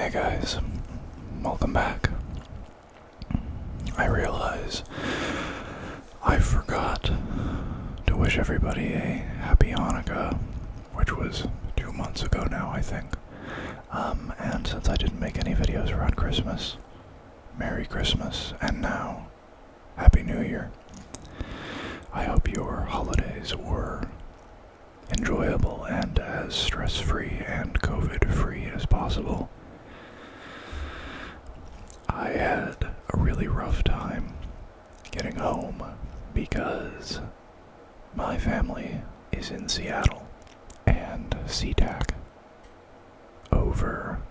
Hey guys, welcome back. I realize I forgot to wish everybody a happy Hanukkah, which was 2 months ago now, I think. And since I didn't make any videos around Christmas, Merry Christmas, and now, Happy New Year. I hope your holidays were enjoyable and as stress-free and COVID-free as possible. I had a really rough time getting home because my family is in Seattle and SeaTac over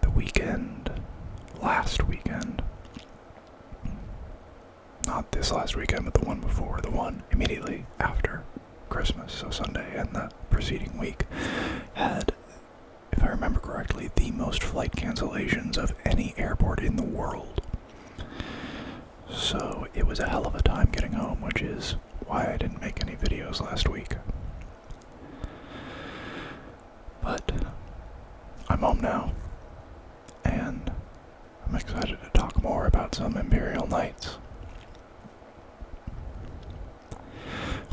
the weekend, last weekend, not this last weekend, but the one before, the one immediately after Christmas, so Sunday and the preceding week, had, if I remember correctly, the most flight cancellations of any airport in the world. So it was a hell of a time getting home, which is why I didn't make any videos last week. But I'm home now, and I'm excited to talk more about some Imperial Knights.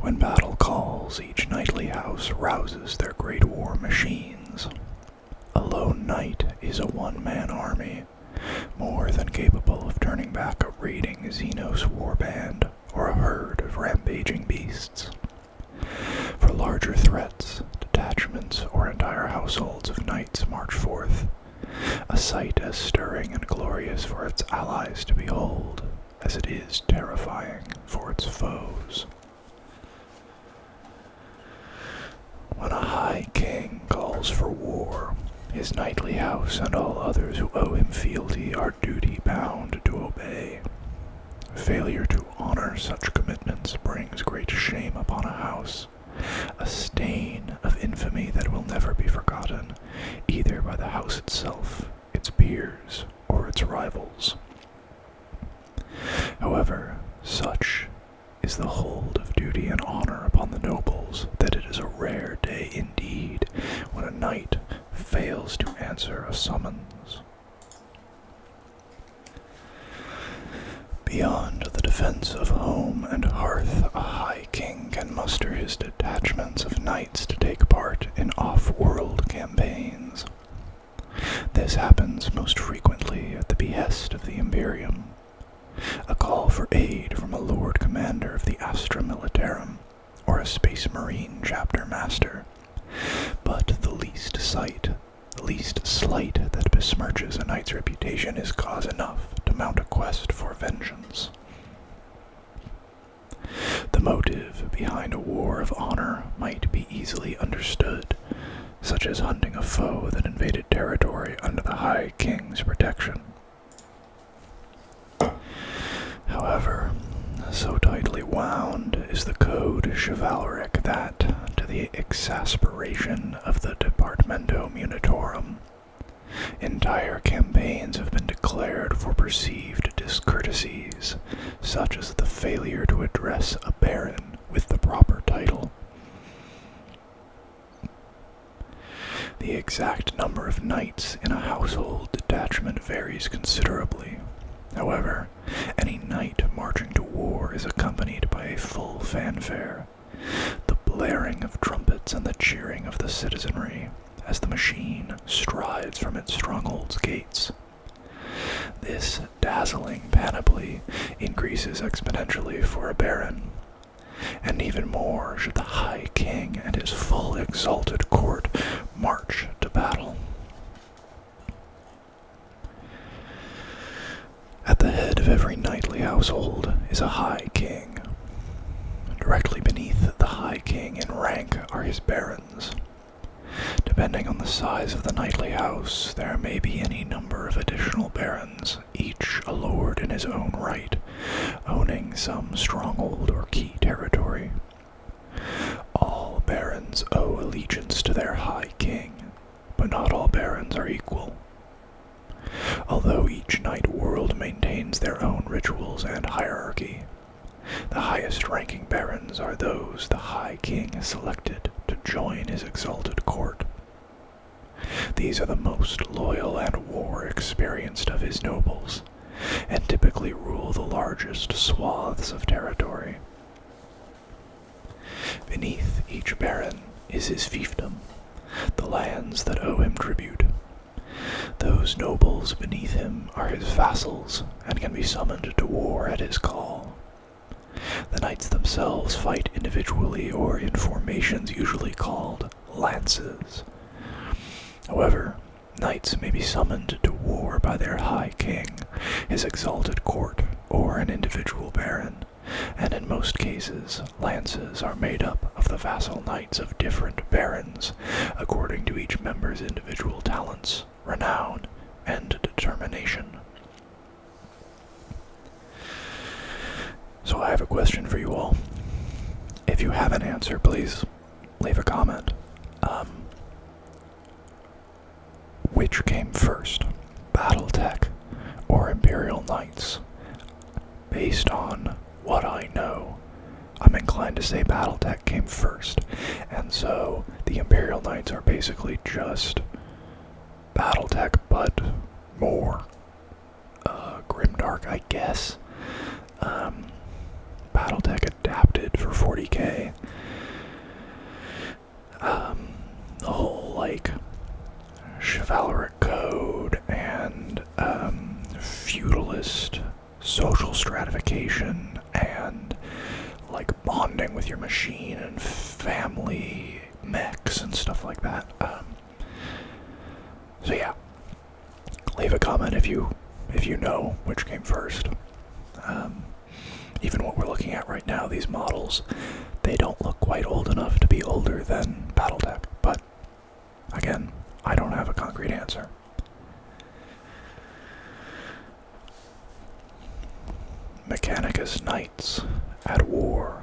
When battle calls, each knightly house rouses their great war machines. A lone knight is a one-man army, more than capable of turning back a raiding Xenos warband or a herd of rampaging beasts. For larger threats, detachments or entire households of knights march forth, a sight as stirring and glorious for its allies to behold as it is terrifying for its foes. When a high king calls for war, his knightly house and all others who owe him fealty are duty-bound to obey. Failure to honor such commitments brings great shame upon a house, a stain of infamy that will never be forgotten, either by the house itself, its peers, or its rivals. However, such is the hold of duty and honor upon the nobles that it is a rare day indeed when a knight fails to answer a summons. Beyond the defense of home and hearth, a high king can muster his detachments of knights to take part in off-world campaigns. This happens most frequently at the behest of the Imperium, a call for aid from a Lord Commander of the Astra Militarum, or a Space Marine chapter master. But the least slight that besmirches a knight's reputation is cause enough to mount a quest for vengeance. The motive behind a war of honor might be easily understood, such as hunting a foe that invaded territory under the High King's protection. However, so tightly wound is the code chivalric that, to the exasperation of the Departamento Munitorum, entire campaigns have been declared for perceived discourtesies, such as the failure to address a baron with the proper title. The exact number of knights in a household detachment varies considerably. However, any knight marching to war is accompanied by a full fanfare, the blaring of trumpets and the cheering of the citizenry as the machine strides from its stronghold's gates. This dazzling panoply increases exponentially for a baron, and even more should the High King and his full exalted court march to battle. At the head of every knightly household is a High King. Directly beneath the High King in rank are his barons. Depending on the size of the knightly house, there may be any number of additional barons, each a lord in his own right, owning some stronghold or key territory. All barons owe allegiance to their High King, but not all barons are equal. Although each knight world maintains their own rituals and hierarchy, the highest-ranking barons are those the High King has selected to join his exalted court. The These are the most loyal and war-experienced of his nobles, and typically rule the largest swaths of territory. Beneath each baron is his fiefdom, the lands that owe him tribute. Those nobles beneath him are his vassals and can be summoned to war at his call. The knights themselves fight individually or in formations usually called lances. However, knights may be summoned to war by their high king, his exalted court, or an individual baron, and in most cases, lances are made up of the vassal knights of different barons, according to each member's individual talents, renown, and determination. So I have a question for you all. If you have an answer, please leave a comment. Which came first, BattleTech or Imperial Knights? Based on what I know, I'm inclined to say BattleTech came first, and so the Imperial Knights are basically just BattleTech, but more grimdark, I guess. BattleTech adapted for 40k. The whole, chivalric code and feudalist social stratification and bonding with your machine and family mechs and stuff like that. So yeah, leave a comment if you know which came first. Even what we're looking at right now, these models, they don't look quite old enough to be older than BattleTech, but again, I don't have a concrete answer. Mechanicus Knights at war.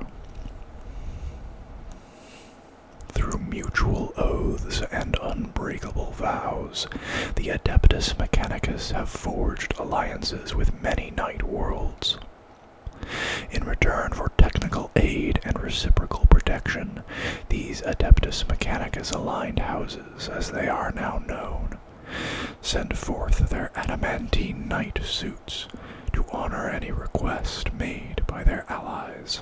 Through mutual oaths and unbreakable vows, the Adeptus Mechanicus have forged alliances with many knight worlds. In return for technical aid and reciprocal protection, these Adeptus Mechanicus aligned houses, as they are now known, send forth their adamantine knight suits to honor any request made by their allies.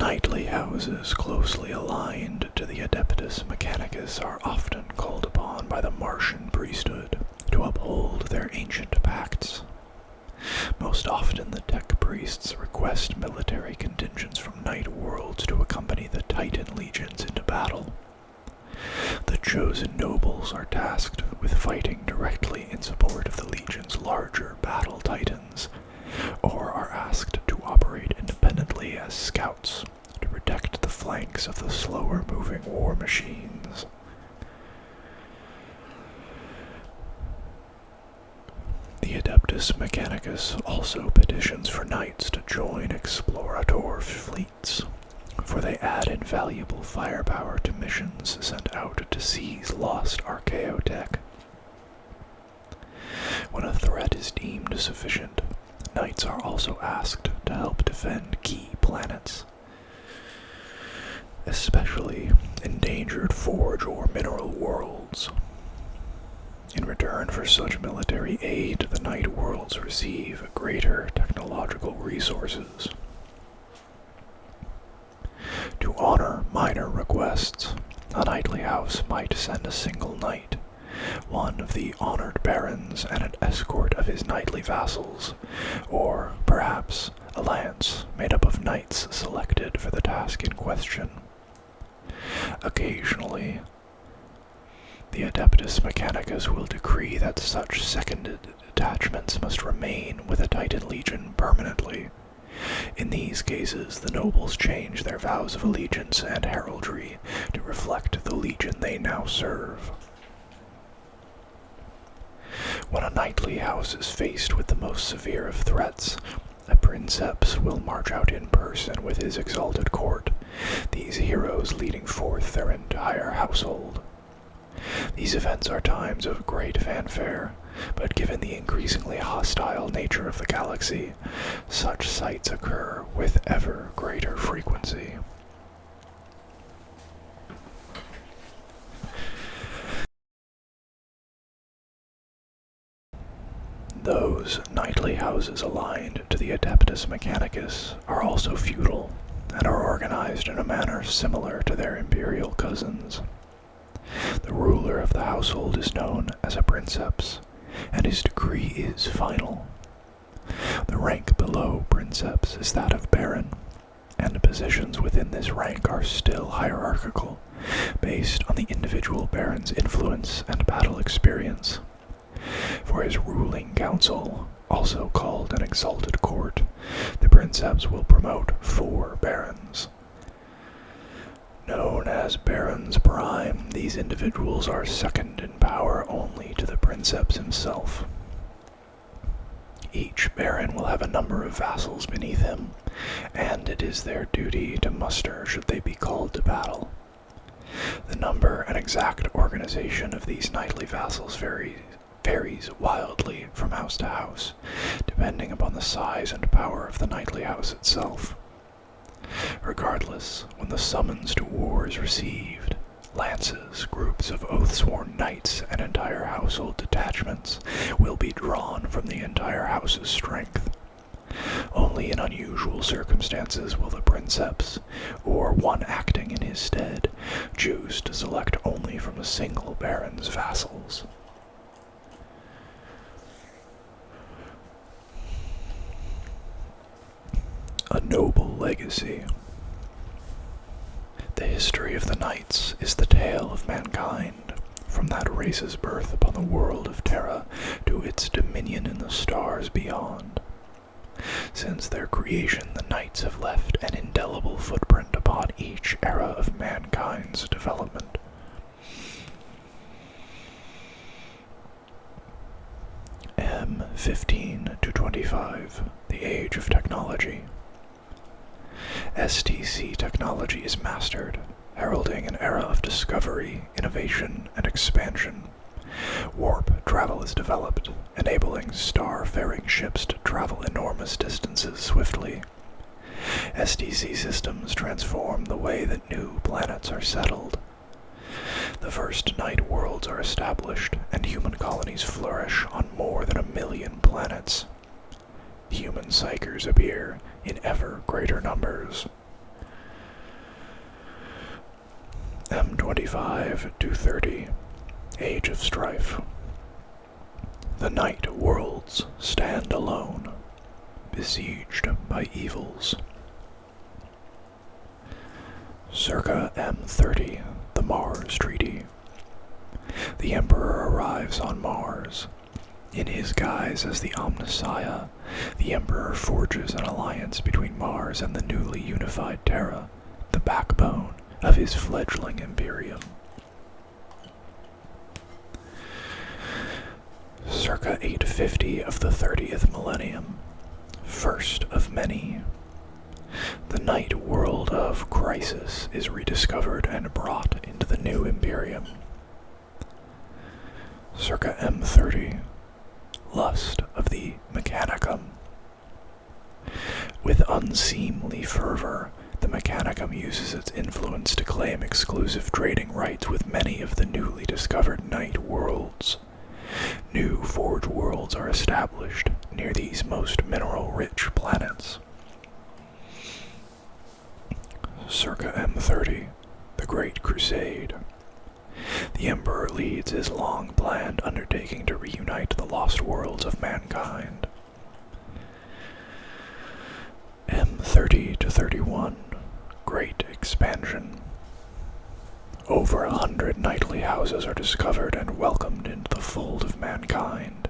Knightly houses closely aligned to the Adeptus Mechanicus are often called upon by the Martian priesthood to uphold their ancient pacts. Most often the tech priests request military contingents from knight worlds to accompany the Titan legions into battle. The chosen nobles are tasked with fighting directly in support of the legion's larger battle titans, or are asked to operate independently as scouts to protect the flanks of the slower-moving war machines. The Adeptus Mechanicus also petitions for knights to join explorator fleets, for they add invaluable firepower to missions sent out to seize lost archaeotech. When a threat is deemed sufficient, knights are also asked to help defend key planets, especially endangered forge or mineral worlds. In return for such military aid, the knight worlds receive greater technological resources. To honor minor requests, a knightly house might send a single knight, one of the honored barons, and an escort of his knightly vassals, or perhaps a lance made up of knights selected for the task in question. Occasionally, the Adeptus Mechanicus will decree that such seconded detachments must remain with a Titan legion permanently. In these cases, the nobles change their vows of allegiance and heraldry to reflect the legion they now serve. When a knightly house is faced with the most severe of threats, a princeps will march out in person with his exalted court, these heroes leading forth their entire household. These events are times of great fanfare, but given the increasingly hostile nature of the galaxy, such sights occur with ever greater frequency. Those knightly houses aligned to the Adeptus Mechanicus are also feudal and are organized in a manner similar to their imperial cousins. The ruler of the household is known as a princeps, and his degree is final. The rank below princeps is that of baron, and positions within this rank are still hierarchical, based on the individual baron's influence and battle experience. For his ruling council, also called an exalted court, the princeps will promote 4 barons. Known as barons prime, these individuals are second in power only to the princeps himself. Each baron will have a number of vassals beneath him, and it is their duty to muster should they be called to battle. The number and exact organization of these knightly vassals varies wildly from house to house, depending upon the size and power of the knightly house itself. Regardless, when the summons to war is received, lances, groups of oath-sworn knights, and entire household detachments will be drawn from the entire house's strength. Only in unusual circumstances will the princeps, or one acting in his stead, choose to select only from a single baron's vassals. A noble legacy. The history of the knights is the tale of mankind, from that race's birth upon the world of Terra to its dominion in the stars beyond. Since their creation, the knights have left an indelible footprint upon each era of mankind's development. M15 to 25, the Age of Technology. STC technology is mastered, heralding an era of discovery, innovation, and expansion. Warp travel is developed, enabling star-faring ships to travel enormous distances swiftly. STC systems transform the way that new planets are settled. The first night worlds are established, and human colonies flourish on more than 1 million planets. Human psychers appear in ever greater numbers. M25 to 30, Age of Strife. The night worlds stand alone, besieged by evils. Circa M30, the Mars Treaty. The Emperor arrives on Mars. In his guise as the Omnissiah, the Emperor forges an alliance between Mars and the newly unified Terra, the backbone of his fledgling Imperium. Circa 850 of the 30th millennium, first of many. The night world of Crisis is rediscovered and brought into the new Imperium. Circa M30, Lust of the Mechanicum. With unseemly fervor, the Mechanicum uses its influence to claim exclusive trading rights with many of the newly discovered night worlds. New forge worlds are established near these most mineral-rich planets. Circa M30, the Great Crusade. The Emperor leads his long-planned undertaking to reunite the lost worlds of mankind. M30 to 31, Great Expansion. Over 100 knightly houses are discovered and welcomed into the fold of mankind.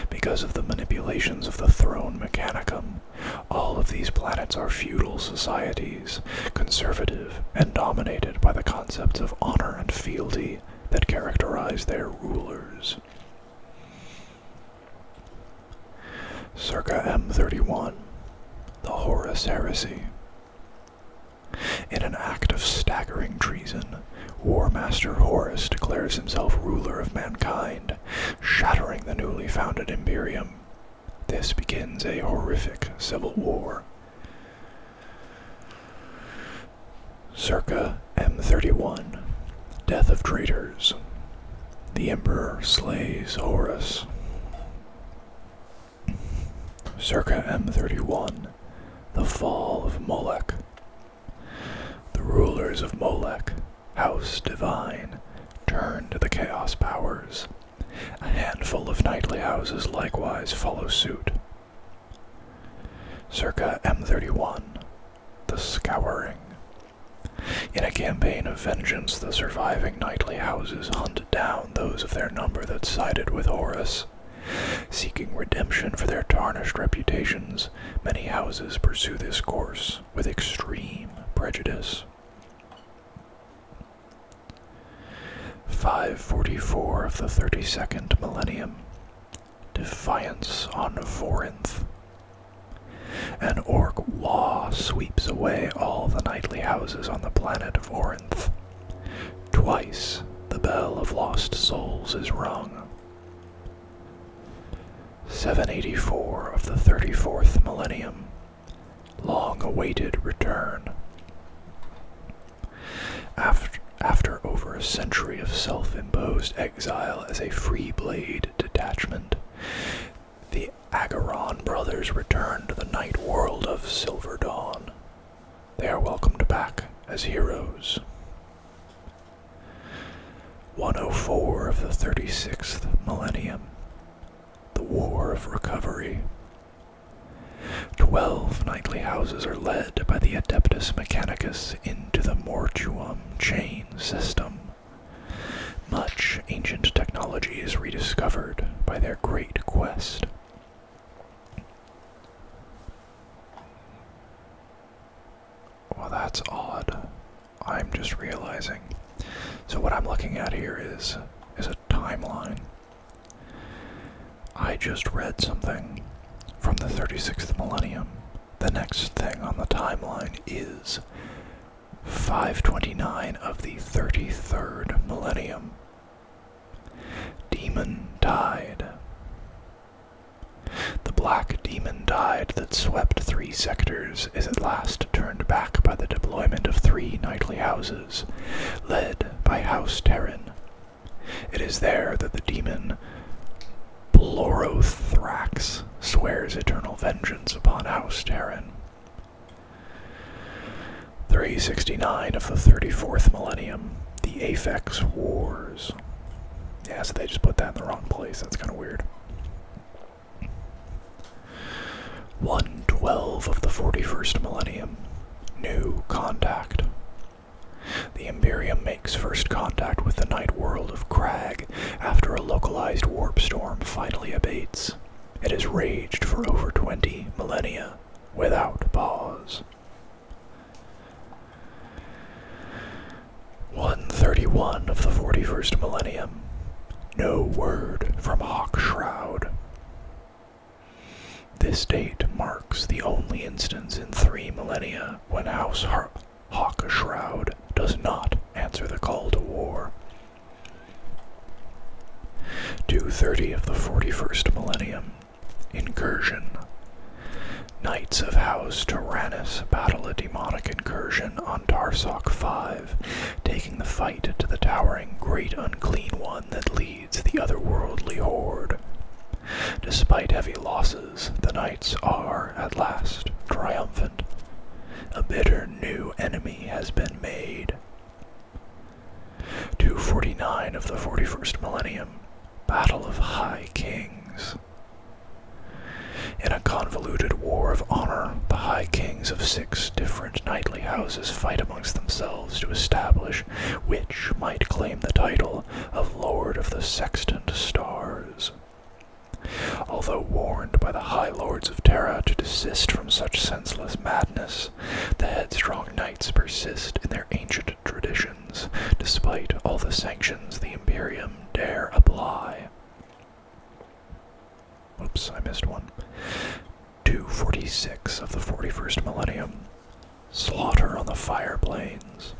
Because of the manipulations of the throne Mechanicum, all of these planets are feudal societies, conservative and dominated by the concepts of honor and fealty that characterize their rulers. Circa M31, the Horus Heresy. In an act of staggering treason, War Master Horus declares himself ruler of mankind, shattering the newly founded Imperium. This begins a horrific civil war. Circa M31, Death of Traitors. The Emperor slays Horus. Circa M31, the fall of Molech. The rulers of Molech, House Divine, turn to the Chaos powers. A handful of knightly houses likewise follow suit. Circa M31, the Scouring. In a campaign of vengeance, the surviving knightly houses hunt down those of their number that sided with Horus. Seeking redemption for their tarnished reputations, many houses pursue this course with extreme prejudice. 544 of the 32nd Millennium. Defiance on Vorinth. An orc Wa sweeps away all the knightly houses on the planet of Vorinth. Twice the bell of lost souls is rung. 784 of the 34th Millennium. Long-awaited return. After over a century of self-imposed exile as a Free Blade detachment, the Agaron brothers return to the night world of Silver Dawn. They are welcomed back as heroes. 104 of the 36th Millennium. The War of Recovery. 12 knightly houses are led by the Adeptus Mechanicus into the Mortuum chain system. Much ancient technology is rediscovered by their great quest. Well, that's odd. I'm just realizing. So what I'm looking at here is a timeline. I just read something from the 36th Millennium. The next thing on the timeline is 529 of the 33rd Millennium. Demon Tide. The black demon tide that swept 3 sectors is at last turned back by the deployment of 3 knightly houses, led by House Terran. It is there that the demon Blorothrax swears eternal vengeance upon House Terran. 369 of the 34th Millennium, the Aphex Wars. Yeah, so they just put that in the wrong place. That's kind of weird. 112 of the 41st Millennium, New Contact. The Imperium makes first contact with the night world of Crag after a localized warp storm finally abates. It has raged for over 20 millennia without pause. 131 of the 41st Millennium, No Word from Hawkshroud. This date marks the only instance in 3 millennia when House Hawkshroud does not answer the call to war. 230 of the 41st Millennium, Incursion. Knights of House Tyrannus battle a demonic incursion on Tarsok 5, taking the fight to the towering Great Unclean One that leads the otherworldly horde. Despite heavy losses, the knights are, at last, triumphant. A bitter new enemy has been made. 249 of the 41st Millennium, Battle of High Kings. In a convoluted war of honor, the High Kings of 6 different knightly houses fight amongst themselves to establish which might claim the title of Lord of the Sextant Stars. Although warned by the High Lords of Terra to desist from such senseless madness, the headstrong knights persist in their ancient traditions, despite all the sanctions the Imperium dare apply. Oops, I missed one. 246 of the 41st Millennium, Slaughter on the Fire Plains.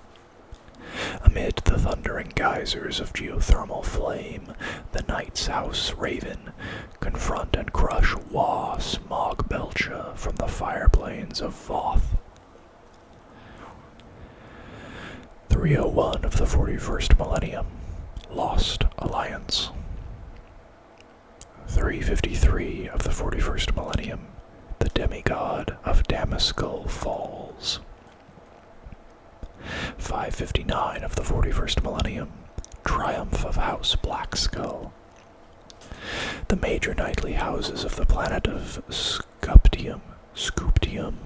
Amid the thundering geysers of geothermal flame, the Knight's House Raven confront and crush Wa Smog Belcha from the fire plains of Voth. 301 of the 41st Millennium, Lost Alliance. 353 of the 41st Millennium, the demigod of Damaskell falls. 559 of the 41st millennium, triumph of House Blackskull. The major knightly houses of the planet of Scooptium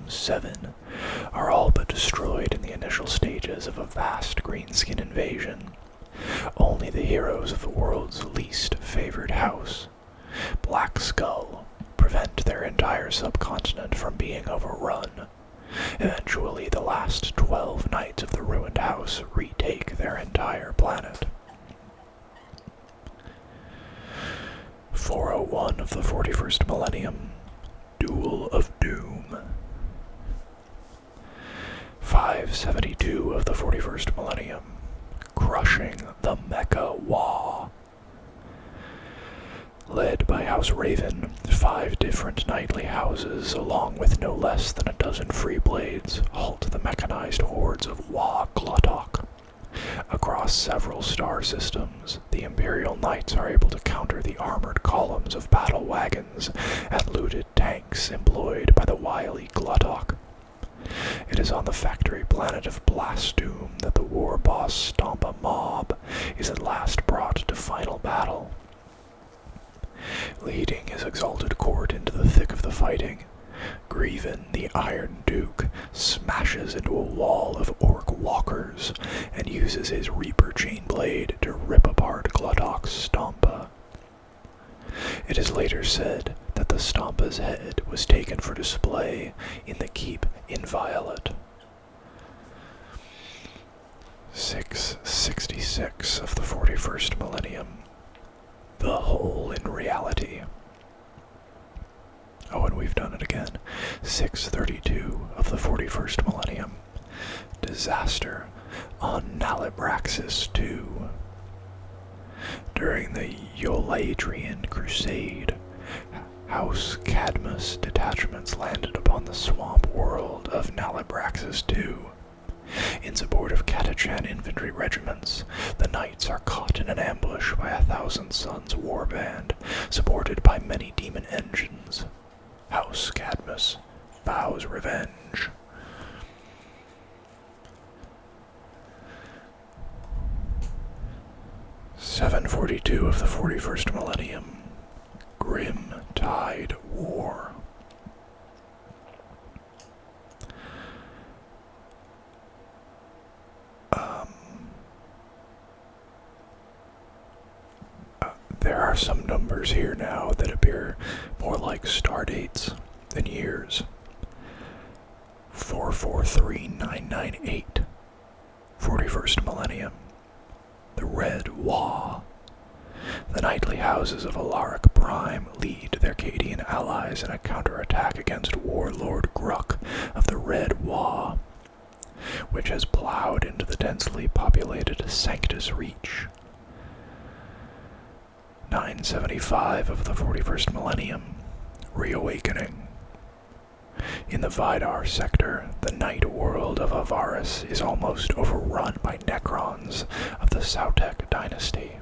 7, are all but destroyed in the initial stages of a vast greenskin invasion. Only the heroes of the world's least favored house, Blackskull, prevent their entire subcontinent from being overrun. Eventually, the last 12 knights of the ruined house retake their entire planet. 401 of the 41st millennium, Duel of Doom. 572 of the 41st millennium, Crushing the Mecha Wa. Led by House Raven, 5 different knightly houses, along with no less than a dozen free blades, halt the mechanized hordes of Wa Glottok. Across several star systems, the Imperial Knights are able to counter the armored columns of battle wagons and looted tanks employed by the wily Glottok. It is on the factory planet of Blasdoom that the war boss Stompa Mob is at last brought to final battle. Leading his exalted court into the thick of the fighting, Grieven the Iron Duke smashes into a wall of orc walkers and uses his Reaper chain blade to rip apart Glottok's Stompa. It is later said that the Stompa's head was taken for display in the keep Inviolate. 666 of the 41st millennium, The Hole in Reality. Oh, and we've done it again. 632 of the 41st millennium, Disaster on Nalibraxis II. During the Eoladrian Crusade, House Cadmus detachments landed upon the swamp world of Nalibraxis II. In support of Catachan infantry regiments, the knights are caught in an ambush by 1,000 Suns warband, supported by many demon engines. House Cadmus vows revenge. .742 of the 41st millennium, Grim Tide War. There are some numbers here now that appear more like star dates than years. 443998, 41st millennium, the Red Wa. The knightly houses of Alaric Prime lead their Cadian allies in a counterattack against Warlord Gruk of the Red Wa, which has plowed into the densely populated Sanctus Reach. 975 of the 41st millennium, Reawakening. In the Vidar sector, the night world of Avaris is almost overrun by Necrons of the Sautek dynasty.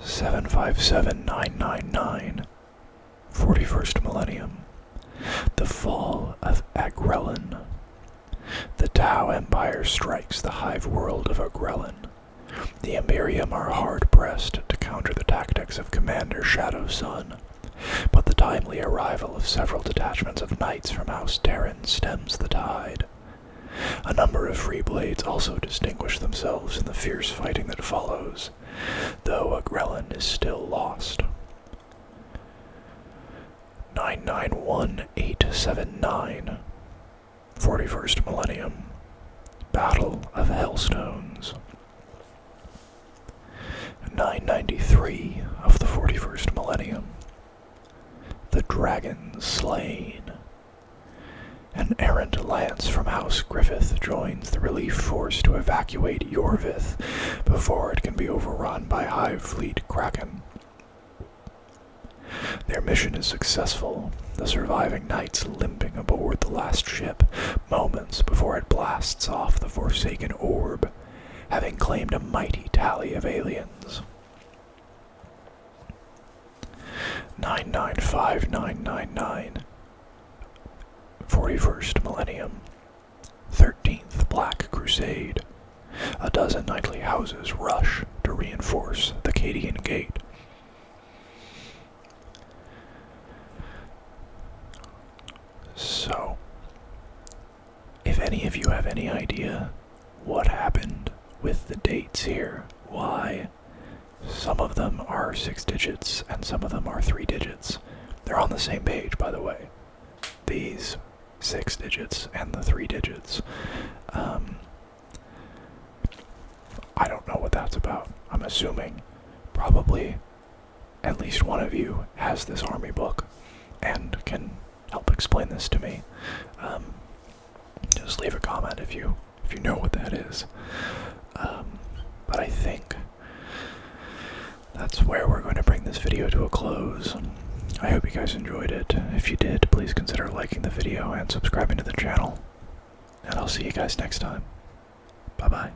757999, 41st millennium, the fall of Agrellan. The Tau Empire strikes the hive world of Agrellan. The Imperium are hard-pressed to counter the tactics of Commander Shadow Sun, but the timely arrival of several detachments of knights from House Terran stems the tide. A number of free blades also distinguish themselves in the fierce fighting that follows, though Agrellan is still lost. 991879, 41st millennium, Battle of Hellstones. 993 of the 41st millennium, the Dragon Slain. An errant lance from House Griffith joins the relief force to evacuate Yorvith before it can be overrun by Hive Fleet Kraken. Their mission is successful, the surviving knights limping aboard the last ship moments before it blasts off the Forsaken Orb, having claimed a mighty tally of aliens. 995999, 41st Millennium, 13th Black Crusade. A dozen knightly houses rush to reinforce the Cadian Gate. So, if any of you have any idea what happened with the dates here, why some of them are 6 digits and some of them are 3 digits. They're on the same page, by the way. These 6 digits and the 3 digits. I don't know what that's about. I'm assuming probably at least one of you has this army book and can help explain this to me. Just leave a comment if you know what that is. But I think that's where we're going to bring this video to a close. I hope you guys enjoyed it. If you did, please consider liking the video and subscribing to the channel. And I'll see you guys next time. Bye-bye.